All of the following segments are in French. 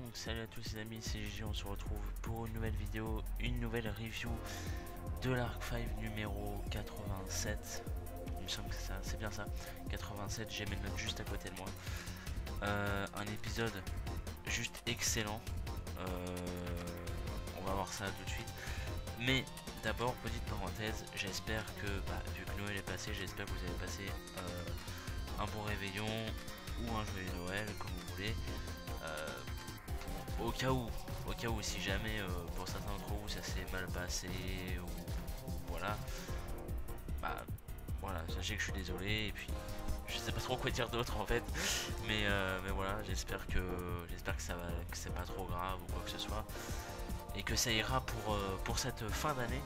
Donc salut à tous les amis, c'est Gigi, on se retrouve pour une nouvelle vidéo, une nouvelle review de l'Arc 5 numéro 87. Il me semble que c'est bien ça, 87, j'ai mes notes juste à côté de moi. Un épisode juste excellent, on va voir ça tout de suite. Mais d'abord, petite parenthèse, j'espère que, vu que Noël est passé, j'espère que vous avez passé un bon réveillon ou un joyeux Noël, comme vous voulez. Au cas où, si jamais pour certains d'entre vous ça s'est mal passé ou voilà, voilà, sachez que je suis désolé et puis je sais pas trop quoi dire d'autre en fait, mais voilà, j'espère que ça va, que c'est pas trop grave ou quoi que ce soit et que ça ira pour cette fin d'année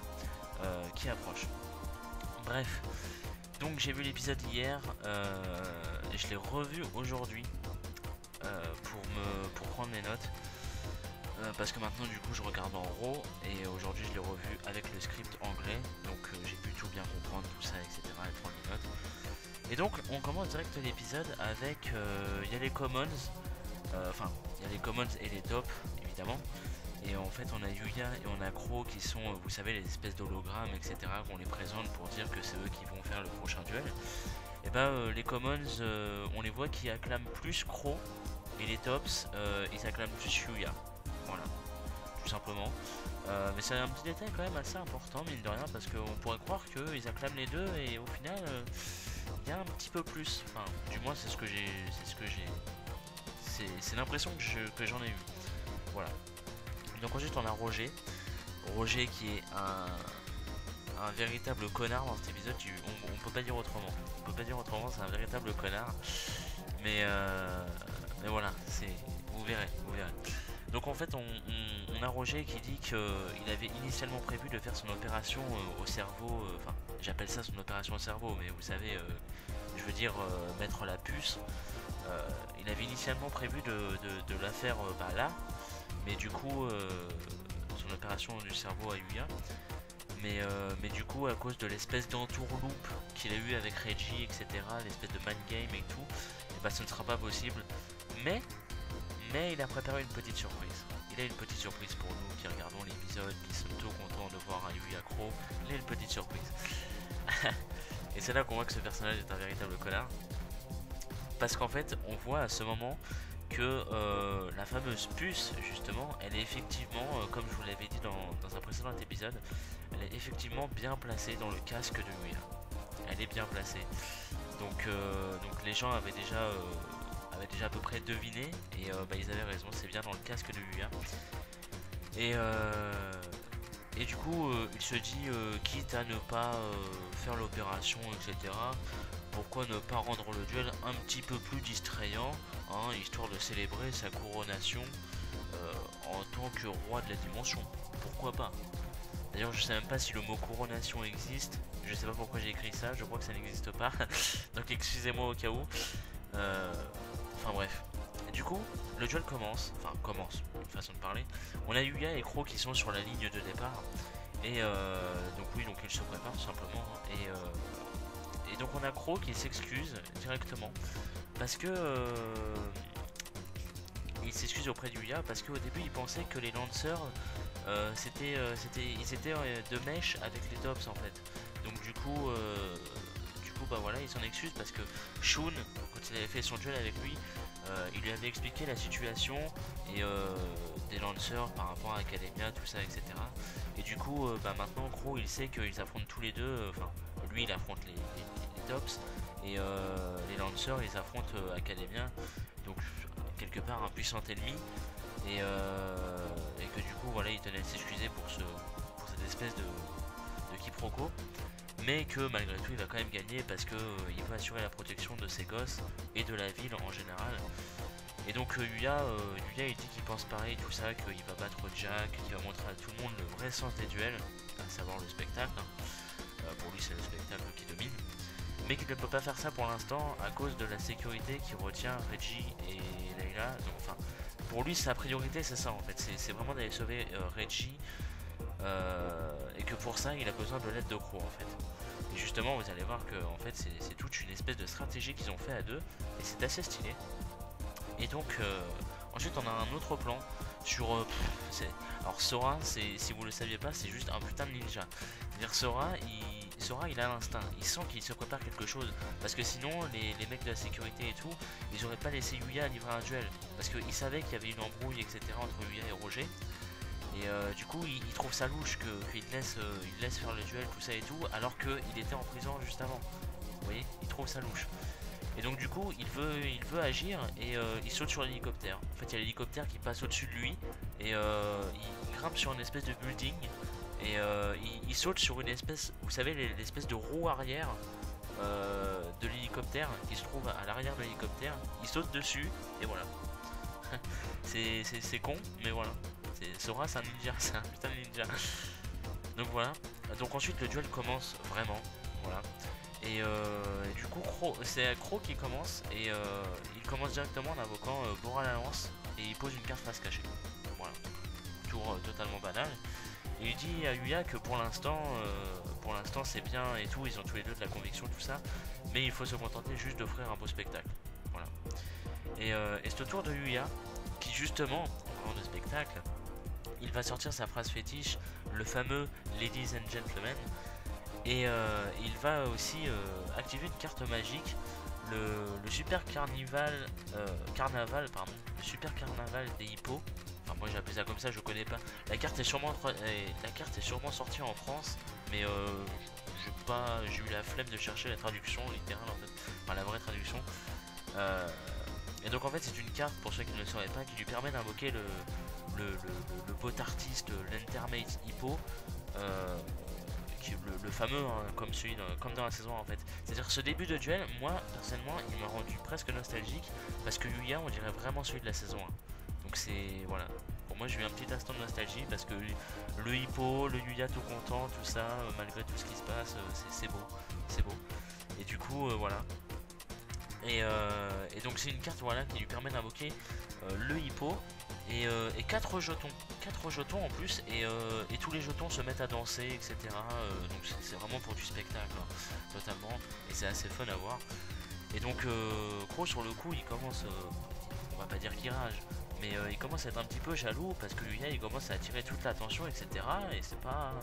qui approche. Bref, donc j'ai vu l'épisode hier, je l'ai revu aujourd'hui pour prendre mes notes. Parce que maintenant du coup je regarde en RAW et aujourd'hui je l'ai revu avec le script anglais, donc j'ai pu tout bien comprendre tout ça, etc. et prendre les notes. Et donc on commence direct l'épisode avec il y a les commons, enfin il y a les commons et les tops évidemment. Et en fait on a Yuya et on a Crow qui sont, vous savez, les espèces d'hologrammes, etc. qu'on les présente pour dire que c'est eux qui vont faire le prochain duel. Et les commons, on les voit qui acclament plus Crow, et les tops ils acclament plus Yuya. Voilà, tout simplement. Mais c'est un petit détail quand même assez important, mine de rien, parce qu'on pourrait croire qu'ils acclament les deux et au final, il y a un petit peu plus. Enfin, du moins, c'est ce que j'ai. C'est l'impression que j'en ai eu. Voilà. Donc ensuite, on a Roger. Roger qui est un véritable connard dans cet épisode. On peut pas dire autrement. On peut pas dire autrement, c'est un véritable connard. Mais voilà, vous verrez. Donc en fait on a Roger qui dit qu'il avait initialement prévu de faire son opération au cerveau, enfin j'appelle ça son opération au cerveau, mais vous savez, je veux dire mettre la puce. Il avait initialement prévu de la faire là, mais du coup son opération du cerveau à Yuya. Mais du coup à cause de l'espèce d'entourloupe qu'il a eu avec Reggie, etc., l'espèce de mind game et tout, et ce ne sera pas possible. Mais il a préparé une petite surprise. Il a une petite surprise pour nous qui regardons l'épisode, qui sommes tout contents de voir un Yuya Crow. Il a une petite surprise. Et c'est là qu'on voit que ce personnage est un véritable connard. Parce qu'en fait, on voit à ce moment que la fameuse puce, justement, elle est effectivement, comme je vous l'avais dit dans un précédent épisode, elle est effectivement bien placée dans le casque de Yuya. Elle est bien placée. Donc les gens avaient déjà à peu près deviné et ils avaient raison, c'est bien dans le casque de Yuya. Et du coup il se dit quitte à ne pas faire l'opération, etc., pourquoi ne pas rendre le duel un petit peu plus distrayant, hein, histoire de célébrer sa couronation en tant que roi de la dimension. Pourquoi pas? D'ailleurs je sais même pas si le mot couronation existe, je sais pas pourquoi j'ai écrit ça, je crois que ça n'existe pas. Donc excusez-moi au cas où. Enfin bref. Et du coup, le duel commence, une façon de parler. On a Yuya et Crow qui sont sur la ligne de départ. Et donc ils se préparent tout simplement. Et donc on a Crow qui s'excuse directement. Parce que il s'excuse auprès de Yuya parce qu'au début il pensait que les lancers ils étaient de mèche avec les tops en fait. Donc du coup voilà, il s'en excuse parce que Shun, quand il avait fait son duel avec lui, il lui avait expliqué la situation et des lancers par rapport à Academia, tout ça, etc. Et du coup maintenant Crow il sait qu'ils affrontent tous les deux, enfin lui il affronte les tops et les lancers ils affrontent Academia, donc quelque part un puissant ennemi. Et que du coup voilà, il tenait à s'excuser pour cette espèce de quiproquo, mais que malgré tout il va quand même gagner parce que il veut assurer la protection de ses gosses et de la ville en général. Et donc Yuya il dit qu'il pense pareil, tout ça, qu'il va battre Jack, qu'il va montrer à tout le monde le vrai sens des duels, à savoir le spectacle, hein. Pour lui c'est le spectacle qui domine, mais qu'il ne peut pas faire ça pour l'instant à cause de la sécurité qui retient Reggie et Layla. Donc enfin, pour lui sa priorité c'est ça en fait, c'est vraiment d'aller sauver Reggie, et que pour ça il a besoin de l'aide de Crow en fait. Et justement vous allez voir que en fait c'est toute une espèce de stratégie qu'ils ont fait à deux et c'est assez stylé. Et donc Ensuite on a un autre plan sur... alors Sora, si vous le saviez pas, c'est juste un putain de ninja. C'est-à-dire Sora il a l'instinct, il sent qu'il se prépare quelque chose. Parce que sinon les mecs de la sécurité et tout, ils auraient pas laissé Yuya livrer un duel. Parce qu'ils savaient qu'il y avait une embrouille etc entre Yuya et Roger. Et du coup il trouve ça louche qu'il laisse faire le duel tout ça et tout, alors qu'il était en prison juste avant. Vous voyez, il trouve ça louche. Et donc du coup il veut agir et il saute sur l'hélicoptère. En fait il y a l'hélicoptère qui passe au-dessus de lui et il grimpe sur une espèce de building et il saute sur une espèce, vous savez l'espèce de roue arrière de l'hélicoptère qui se trouve à l'arrière de l'hélicoptère. Il saute dessus et voilà. C'est con mais voilà. Sora c'est un ninja, c'est un putain de ninja. Donc voilà. Donc ensuite le duel commence vraiment. Voilà. Et du coup c'est Croc qui commence et il commence directement en invoquant Bora la lance et il pose une carte face cachée. Voilà. Tour totalement banal. Et il dit à Yuya que pour l'instant c'est bien et tout, ils ont tous les deux de la conviction tout ça, mais il faut se contenter juste d'offrir un beau spectacle. Voilà. Et ce tour de Yuya, qui justement, en parlant de spectacle, il va sortir sa phrase fétiche, le fameux Ladies and Gentlemen. Et il va aussi activer une carte magique, le super carnaval, le super carnaval des hippos. Enfin moi j'ai appelé ça comme ça, je connais pas. La carte est sûrement sortie en France, mais j'ai eu la flemme de chercher la traduction littérale en fait, enfin la vraie traduction. Et donc en fait c'est une carte, pour ceux qui ne le sauraient pas, qui lui permet d'invoquer le bot artiste, l'Entermate Hippo. Le fameux hein, comme dans la saison en fait. C'est-à-dire ce début de duel, moi personnellement il m'a rendu presque nostalgique parce que Yuya on dirait vraiment celui de la saison 1. Donc c'est voilà. Pour moi j'ai eu un petit instant de nostalgie parce que le hippo, le Yuya tout content, tout ça, malgré tout ce qui se passe, c'est beau. C'est beau. Et du coup voilà. Et donc c'est une carte voilà qui lui permet d'invoquer le hippo et 4 jetons. 4 jetons en plus et tous les jetons se mettent à danser etc. Donc c'est vraiment pour du spectacle hein, totalement et c'est assez fun à voir. Et donc Croc sur le coup il commence, on va pas dire qu'il rage, mais il commence à être un petit peu jaloux parce que Yuya il commence à attirer toute l'attention etc. Et c'est pas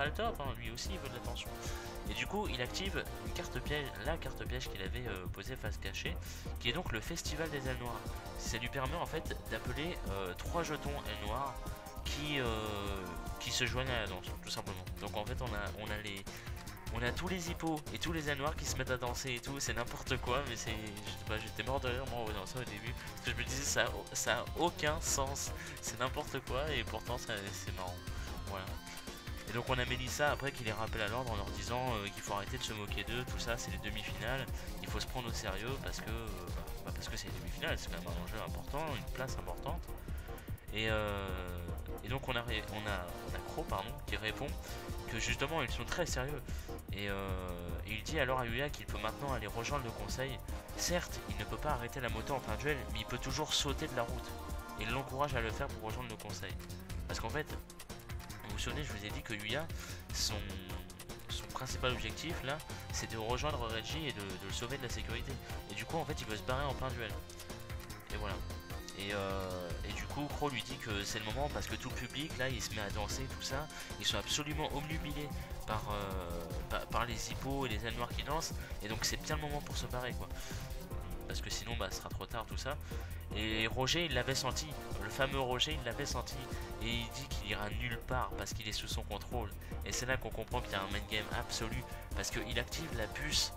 le top hein, lui aussi il veut de l'attention. Et du coup il active une carte piège, la carte piège qu'il avait posée face cachée, qui est donc le festival des ailes noires. Ça lui permet en fait d'appeler 3 jetons ailes noires qui se joignent à la danse tout simplement. Donc en fait on a tous les hippos et tous les ailes noires qui se mettent à danser et tout, c'est n'importe quoi, mais c'est, je sais pas, j'étais mort de rire moi en voyant ça au début, parce que je me disais ça a aucun sens, c'est n'importe quoi et pourtant c'est marrant, voilà. Et donc on a Melissa après qui les rappelle à l'ordre en leur disant qu'il faut arrêter de se moquer d'eux, tout ça c'est les demi-finales, il faut se prendre au sérieux parce que c'est les demi-finales, c'est quand même un enjeu important, une place importante. Et donc on a Croc qui répond que justement ils sont très sérieux. Et il dit alors à Yuya qu'il peut maintenant aller rejoindre le conseil. Certes il ne peut pas arrêter la moto en plein duel, mais il peut toujours sauter de la route. Et il l'encourage à le faire pour rejoindre le conseil. Parce qu'en fait, vous vous souvenez, je vous ai dit que Yuya, son principal objectif là, c'est de rejoindre Reggie et de le sauver de la sécurité. Et du coup en fait il veut se barrer en plein duel. Et voilà. Et du coup Croc lui dit que c'est le moment parce que tout le public là il se met à danser tout ça, ils sont absolument obnubilés par les hippos et les ailes noires qui dansent, et donc c'est bien le moment pour se barrer quoi, parce que sinon ce sera trop tard tout ça. Et Roger il l'avait senti, le fameux Roger il l'avait senti, et il dit qu'il ira nulle part parce qu'il est sous son contrôle. Et c'est là qu'on comprend qu'il y a un main game absolu parce qu'il active la puce.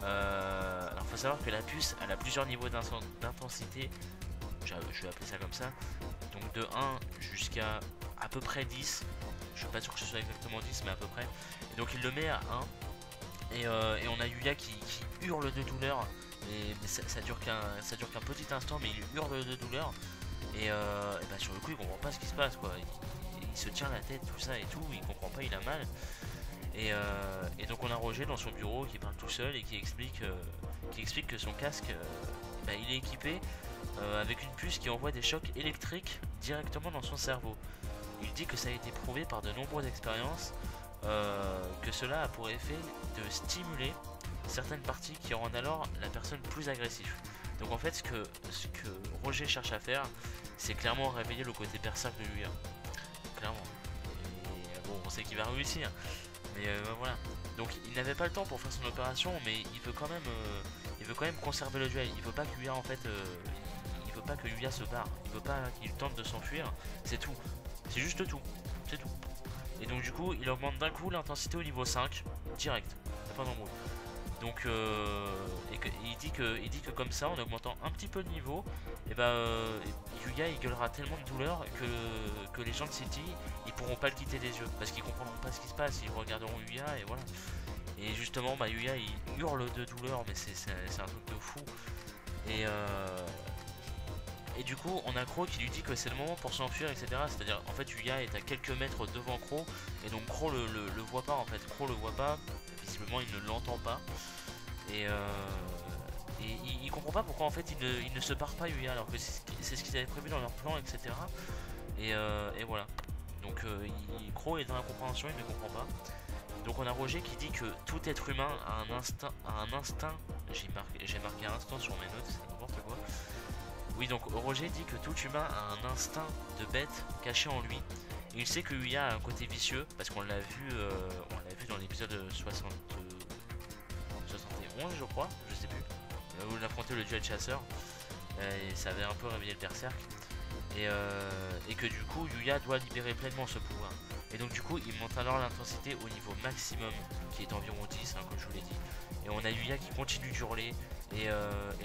Alors faut savoir que la puce elle a plusieurs niveaux d'intensité, je vais appeler ça comme ça, donc de 1 jusqu'à à peu près 10, je suis pas sûr que ce soit exactement 10 mais à peu près. Et donc il le met à 1 et on a Yuya qui hurle de douleur, mais ça dure qu'un petit instant, mais il hurle de douleur et sur le coup il comprend pas ce qui se passe quoi, il se tient la tête tout ça et tout, il comprend pas, il a mal. Et donc on a Roger dans son bureau qui parle tout seul et qui explique que son casque il est équipé avec une puce qui envoie des chocs électriques directement dans son cerveau. Il dit que ça a été prouvé par de nombreuses expériences que cela a pour effet de stimuler certaines parties qui rendent alors la personne plus agressive. Donc en fait ce que Roger cherche à faire, c'est clairement réveiller le côté berserk de Yuya. Clairement. Et bon, on sait qu'il va réussir. Mais voilà. Donc il n'avait pas le temps pour faire son opération, mais il veut quand même conserver le duel. Il veut pas que Yuya en fait il veut pas que Yuya se barre. Il veut pas qu'il tente de s'enfuir. C'est tout. C'est juste tout. C'est tout. Et donc du coup il augmente d'un coup l'intensité au niveau 5. Direct. Y'a pas d'embrouille. Donc il dit que comme ça, en augmentant un petit peu de niveau, et Yuya il gueulera tellement de douleur que les gens de City ils pourront pas le quitter des yeux parce qu'ils comprendront pas ce qui se passe, ils regarderont Yuya et voilà. Et justement Yuya il hurle de douleur, mais c'est un truc de fou. Et du coup on a Crow qui lui dit que c'est le moment pour s'enfuir, etc. C'est-à-dire en fait Yuya est à quelques mètres devant Crow et donc Crow le voit pas en fait. Crow le voit pas, visiblement il ne l'entend pas. Et il comprend pas pourquoi en fait il ne se barre pas Yuya alors que c'est ce qu'ils avaient prévu dans leur plan, etc. Et voilà. Donc Crow est dans la compréhension, il ne comprend pas. Donc on a Roger qui dit que tout être humain a un instinct. J'ai marqué un instant sur mes notes, c'est n'importe quoi. Oui, donc Roger dit que tout humain a un instinct de bête caché en lui. Et il sait que Yuya a un côté vicieux parce qu'on l'a vu dans l'épisode 71 je crois, je sais plus, où il affrontait le duel chasseur et ça avait un peu réveillé le berserk et que du coup Yuya doit libérer pleinement ce pouvoir. Et donc du coup il monte alors l'intensité au niveau maximum qui est environ 10 comme je vous l'ai dit. Et on a Yuya qui continue d'hurler et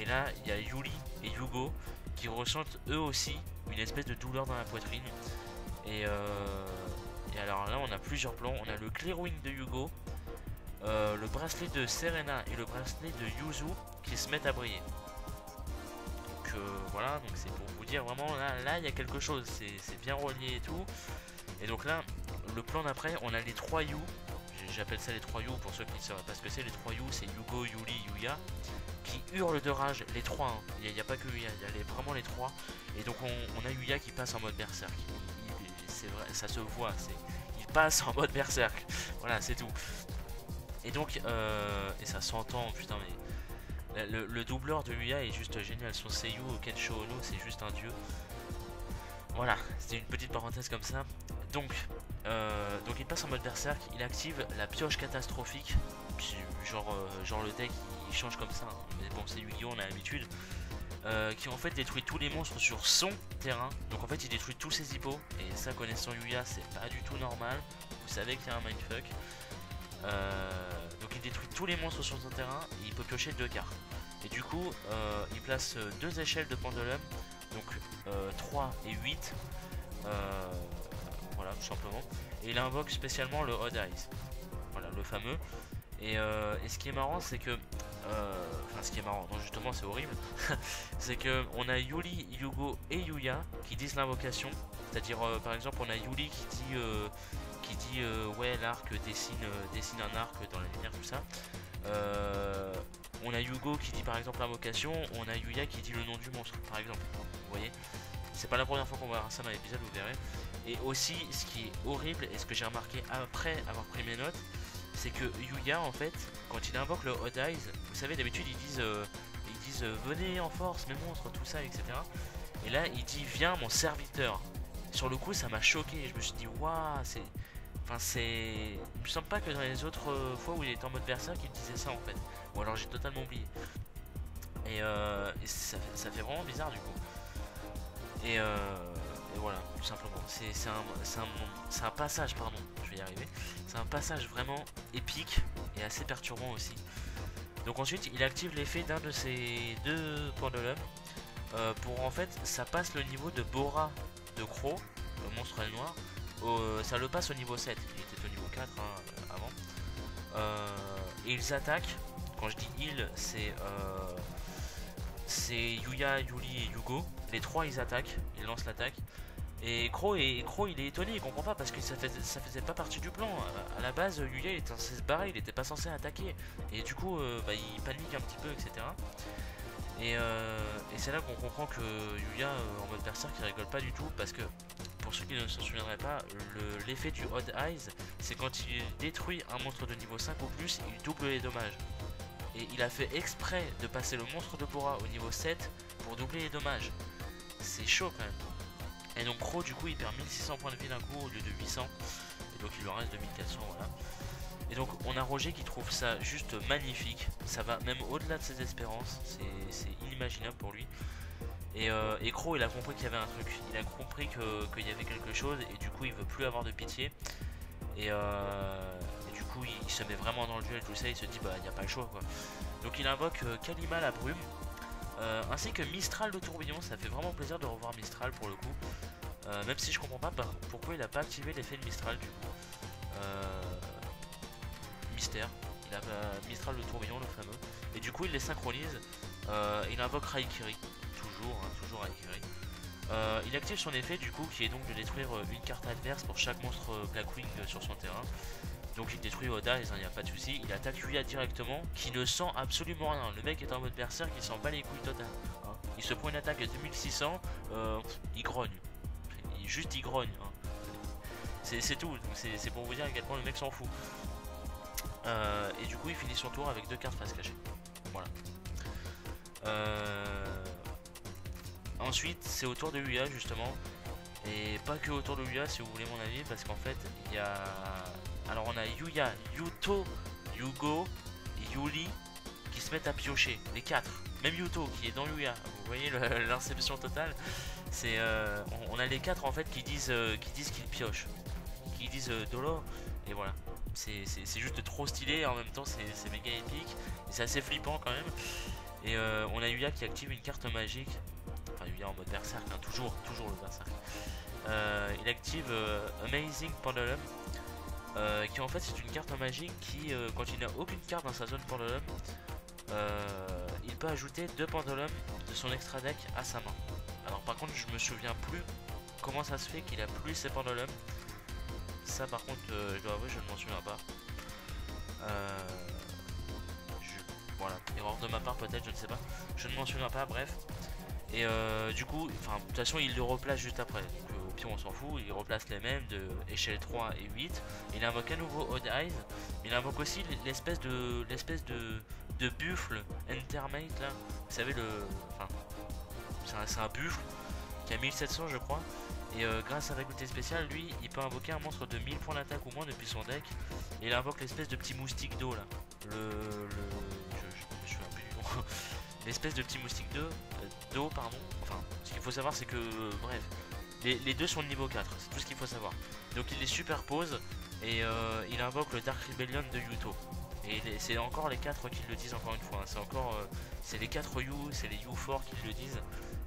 là il y a Yuli et Yugo qui ressentent eux aussi une espèce de douleur dans la poitrine. Et alors là on a plusieurs plans, on a le clear wing de Yugo, le bracelet de Serena et le bracelet de Yuzu qui se mettent à briller. Donc voilà, donc c'est pour vous dire vraiment là il y a quelque chose, c'est bien relié et tout. Et donc là le plan d'après on a les 3 Yu, j'appelle ça les 3 Yu pour ceux qui ne savent pas ce que c'est. Les 3 Yu c'est Yugo, Yuli, Yuya qui hurlent de rage, les 3 hein. Il n'y a pas que Yuya, il y a vraiment les 3. Et donc on a Yuya qui passe en mode berserk, c'est vrai, ça se voit, il passe en mode berserk, voilà c'est tout. Et donc, et ça s'entend, putain, mais le doubleur de Yuya est juste génial. Son Seiyu Kensho Ono, c'est juste un dieu. Voilà, c'était une petite parenthèse comme ça. Donc il passe en mode berserk, il active la pioche catastrophique. Genre le deck il change comme ça, hein. Mais bon, c'est Yu-Gi-Oh! On a l'habitude. Qui en fait détruit tous les monstres sur son terrain. Donc en fait, il détruit tous ses hippos. Et ça, connaissant Yuya, c'est pas du tout normal. Vous savez qu'il y a un mindfuck. Donc il détruit tous les monstres sur son terrain et il peut piocher 2 cartes. Et du coup il place 2 échelles de pendulum, donc 3 et 8, voilà tout simplement. Et il invoque spécialement le Odd Eyes, voilà le fameux. Et ce qui est marrant c'est que enfin ce qui est marrant, non justement c'est horrible, c'est que on a Yuli, Yugo et Yuya qui disent l'invocation. C'est-à-dire par exemple on a Yuli qui dit ouais l'arc dessine un arc dans la lumière, tout ça. On a Yugo qui dit par exemple l'invocation, on a Yuya qui dit le nom du monstre par exemple. Vous voyez, c'est pas la première fois qu'on verra ça dans l'épisode, vous verrez. Et aussi ce qui est horrible et ce que j'ai remarqué après avoir pris mes notes, c'est que Yuya en fait quand il invoque le Odd Eyes, vous savez d'habitude ils disent venez en force mes monstres, tout ça, etc. Et là il dit viens mon serviteur. Sur le coup ça m'a choqué, je me suis dit waouh, c'est... Enfin c'est... Il me semble pas que dans les autres fois où il était en mode berserk il disait ça en fait. Ou alors j'ai totalement oublié. Et ça fait vraiment bizarre du coup. Et voilà, tout simplement. C'est un passage, pardon, je vais y arriver. C'est un passage vraiment épique et assez perturbant aussi. Donc ensuite il active l'effet d'un de ces 2 pendulums. Pour en fait ça passe le niveau de Bora de Crow, le monstre noir. Ça le passe au niveau 7, il était au niveau 4 hein, avant. Et ils attaquent, quand je dis ils, c'est Yuya, Yuli et Yugo. Les 3 ils attaquent, ils lancent l'attaque. Et Crow il est étonné, il comprend pas parce que ça faisait pas partie du plan. À la base Yuya il était censé se barrer, il était pas censé attaquer. Et du coup il panique un petit peu, etc. Et c'est là qu'on comprend que Yuya en mode berserk il rigole pas du tout parce que pour ceux qui ne s'en souviendraient pas, l'effet du Odd Eyes c'est quand il détruit un monstre de niveau 5 ou plus, il double les dommages. Et il a fait exprès de passer le monstre de Bora au niveau 7 pour doubler les dommages. C'est chaud quand même. Et donc Crow du coup il perd 1600 points de vie d'un coup au lieu de 800. Et donc il lui en reste 2400, voilà. Et donc on a Roger qui trouve ça juste magnifique. Ça va même au-delà de ses espérances. C'est inimaginable pour lui. Et Crow il a compris qu'il y avait un truc. Il a compris qu'il y avait quelque chose. Et du coup il veut plus avoir de pitié. Et du coup il se met vraiment dans le duel, tout ça. Il se dit bah il n'y a pas le choix quoi. Donc il invoque Kalima la brume. Ainsi que Mistral le tourbillon. Ça fait vraiment plaisir de revoir Mistral pour le coup. Même si je comprends pas pourquoi il a pas activé l'effet de Mistral du coup. Mystère. Il a Mistral le tourbillon, le fameux. Et du coup il les synchronise. Il invoque Raikiri. Toujours Raikiri. Il active son effet du coup qui est donc de détruire une carte adverse pour chaque monstre Blackwing sur son terrain. Donc il détruit Oda, il n'y a pas de souci. Il attaque Yuya directement, qui ne sent absolument rien. Le mec est en mode berserk, il s'en bat les couilles total. Hein. Il se prend une attaque de 2600, il grogne. Il grogne. Hein. C'est tout, c'est pour vous dire à quel point le mec s'en fout. Et du coup il finit son tour avec 2 cartes face cachée. Voilà. Ensuite c'est au tour de Yuya justement. Et pas que autour de Yuya si vous voulez mon avis, parce qu'en fait il y a... Alors on a Yuya, Yuto, Yugo et Yuli qui se mettent à piocher, les 4. Même Yuto qui est dans Yuya, vous voyez l'inception totale. C'est on a les 4 en fait qui disent qu'ils piochent, qui disent Dolo, et voilà. C'est juste trop stylé, en même temps c'est méga épique, et c'est assez flippant quand même. Et on a Yuya qui active une carte magique. Enfin Yuya en mode berserk, hein, toujours le berserk. Il active Amazing Pendulum, qui en fait c'est une carte magique qui, quand il n'a aucune carte dans sa zone Pendulum, il peut ajouter 2 pendulums de son extra deck à sa main. Alors par contre je me souviens plus comment ça se fait qu'il a plus ses pendulums. Ça par contre je dois avouer je ne m'en souviens pas. Voilà, erreur de ma part peut-être, je ne sais pas. Je ne m'en souviens pas, bref. Et du coup, enfin, de toute façon, il le replace juste après. Donc, au pire, on s'en fout. Il replace les mêmes de échelle 3 et 8. Il invoque à nouveau Odd Eyes. Il invoque aussi l'espèce de buffle Entermate là. Vous savez, enfin, c'est un buffle qui a 1700, je crois. Et grâce à faculté spéciale, lui, il peut invoquer un monstre de 1000 points d'attaque ou moins depuis son deck. Et il invoque l'espèce de petit moustique d'eau là. Je suis un peu du nom. L'espèce de petit moustique d'eau, pardon. Enfin, ce qu'il faut savoir, c'est que, bref, les deux sont de niveau 4, c'est tout ce qu'il faut savoir. Donc il les superpose et il invoque le Dark Rebellion de Yuto. Et c'est encore les 4 qui le disent encore une fois. Hein. C'est les 4 Yu, c'est les Yu forts qui le disent,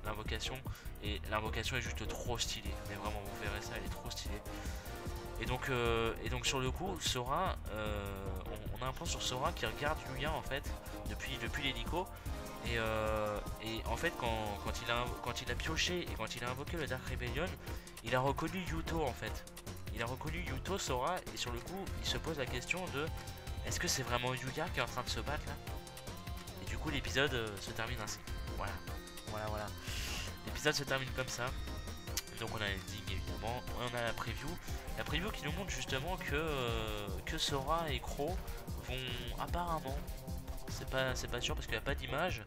l'invocation. Et l'invocation est juste trop stylée. Mais vraiment, vous verrez ça, elle est trop stylée. Et donc sur le coup, Sora, on a un plan sur Sora qui regarde Yuya en fait depuis l'hélico. Et en fait quand il a pioché et quand il a invoqué le Dark Rebellion, il a reconnu Yuto en fait. Il a reconnu Yuto, Sora, et sur le coup il se pose la question de est-ce que c'est vraiment Yuya qui est en train de se battre là? Et du coup l'épisode se termine ainsi. Voilà. L'épisode se termine comme ça. Donc on a l'ending évidemment, on a la preview qui nous montre justement que Sora et Crow vont apparemment, c'est pas sûr parce qu'il n'y a pas d'image,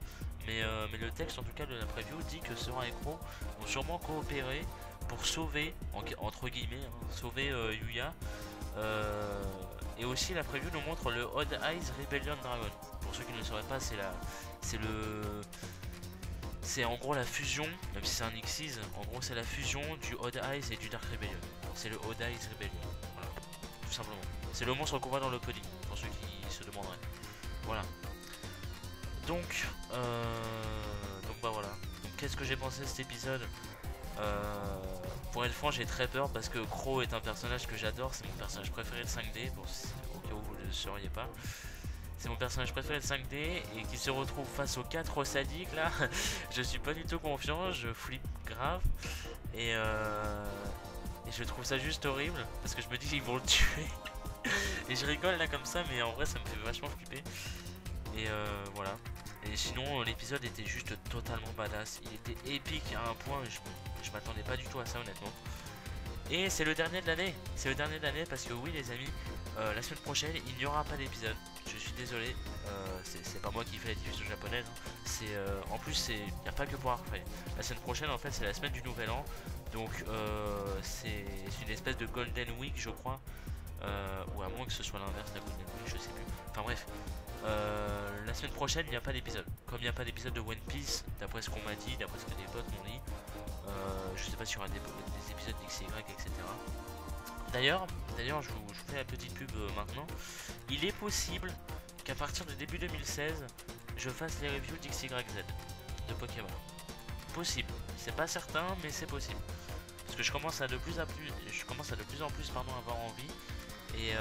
mais le texte en tout cas de la preview dit que Sora et Crow vont sûrement coopérer pour sauver, entre guillemets, sauver Yuya. Et aussi la preview nous montre le Odd Eyes Rebellion Dragon. Pour ceux qui ne le sauraient pas, c'est en gros la fusion, même si c'est un Xyz, en gros c'est la fusion du Odd Eyes et du Dark Rebellion. C'est le Odd Eyes Rebellion, voilà, tout simplement. C'est le monstre qu'on voit dans le pudding, pour ceux qui se demanderaient. Voilà. Donc bah voilà. Donc qu'est-ce que j'ai pensé de cet épisode? Pour être franc, j'ai très peur parce que Crow est un personnage que j'adore, c'est mon personnage préféré de 5D, au cas où vous ne le sauriez pas. C'est mon personnage préféré de 5D et qui se retrouve face aux 4 sadiques là. Je suis pas du tout confiant, je flippe grave. Et je trouve ça juste horrible parce que je me dis qu'ils vont le tuer. Et je rigole là comme ça, mais en vrai ça me fait vachement flipper. Et voilà. Et sinon l'épisode était juste totalement badass. Il était épique à un point, je m'attendais pas du tout à ça honnêtement. Et c'est le dernier de l'année. C'est le dernier de l'année parce que oui les amis, la semaine prochaine il n'y aura pas d'épisode. je suis désolé, c'est pas moi qui fais la diffusion japonaise, hein. C'est en plus il n'y a pas que pour Arcfly. La semaine prochaine en fait c'est la semaine du nouvel an, donc c'est une espèce de Golden Week je crois, ou à moins que ce soit l'inverse la Golden Week, je sais plus. Enfin bref, la semaine prochaine il n'y a pas d'épisode. Comme il n'y a pas d'épisode de One Piece, d'après ce qu'on m'a dit, d'après ce que des potes m'ont dit, je sais pas s'il y aura des épisodes d'XY, etc. D'ailleurs, je vous fais la petite pub maintenant. Il est possible qu'à partir de début 2016, je fasse les reviews d'XYZ de Pokémon. Possible. C'est pas certain, mais c'est possible. Parce que je commence à de plus en plus avoir envie. Et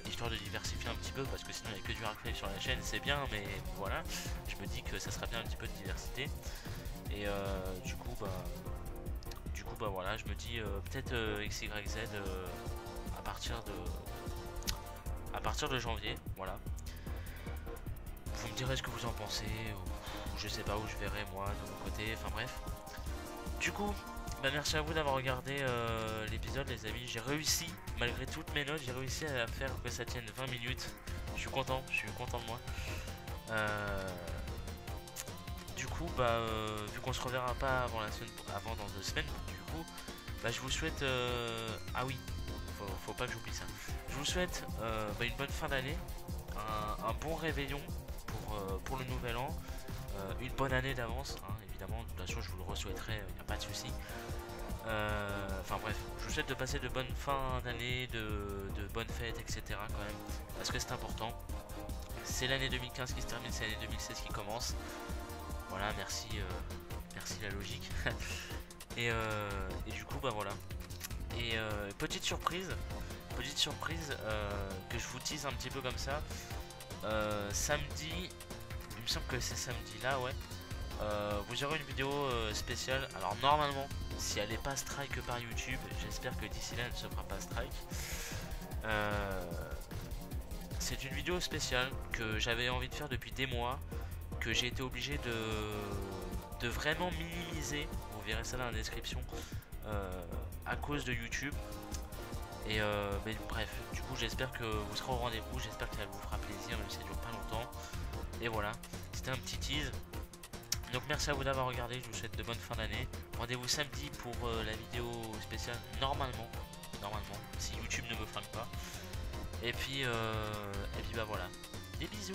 histoire de diversifier un petit peu, parce que sinon il n'y a que du Arcfly sur la chaîne, c'est bien, mais voilà. Je me dis que ça sera bien un petit peu de diversité. Et du coup, bah voilà, je me dis peut-être XYZ à partir de janvier, voilà. Vous me direz ce que vous en pensez, ou je sais pas où je verrai moi de mon côté, enfin bref. Du coup, bah merci à vous d'avoir regardé l'épisode les amis, j'ai réussi, malgré toutes mes notes, j'ai réussi à faire que ça tienne 20 minutes. Je suis content de moi. Du coup, bah vu qu'on se reverra pas avant dans 2 semaines, du coup, bah je vous souhaite ah oui, faut pas que j'oublie ça. Je vous souhaite une bonne fin d'année, un bon réveillon pour le nouvel an, une bonne année d'avance, hein, évidemment. De toute façon, je vous le re-souhaiterai, il n'y a pas de souci. Enfin bref, je vous souhaite de passer de bonnes fins d'année, de bonnes fêtes, etc. quand même, parce que c'est important. C'est l'année 2015 qui se termine, c'est l'année 2016 qui commence. Voilà, merci la logique. et du coup, bah voilà. Et petite surprise que je vous tease un petit peu comme ça. Samedi, il me semble que c'est samedi là, ouais. Vous aurez une vidéo spéciale. Alors normalement, si elle n'est pas strike par YouTube, j'espère que d'ici là elle ne se fera pas strike. C'est une vidéo spéciale que j'avais envie de faire depuis des mois, que j'ai été obligé de vraiment minimiser. Vous verrez ça dans la description, à cause de YouTube. Et mais bref, du coup j'espère que vous serez au rendez-vous, j'espère qu'elle vous fera plaisir même si ça dure pas longtemps. Et voilà, c'était un petit tease. Donc merci à vous d'avoir regardé, je vous souhaite de bonnes fins d'année. Rendez-vous samedi pour la vidéo spéciale, normalement, si YouTube ne me flingue pas. Et puis bah voilà, des bisous.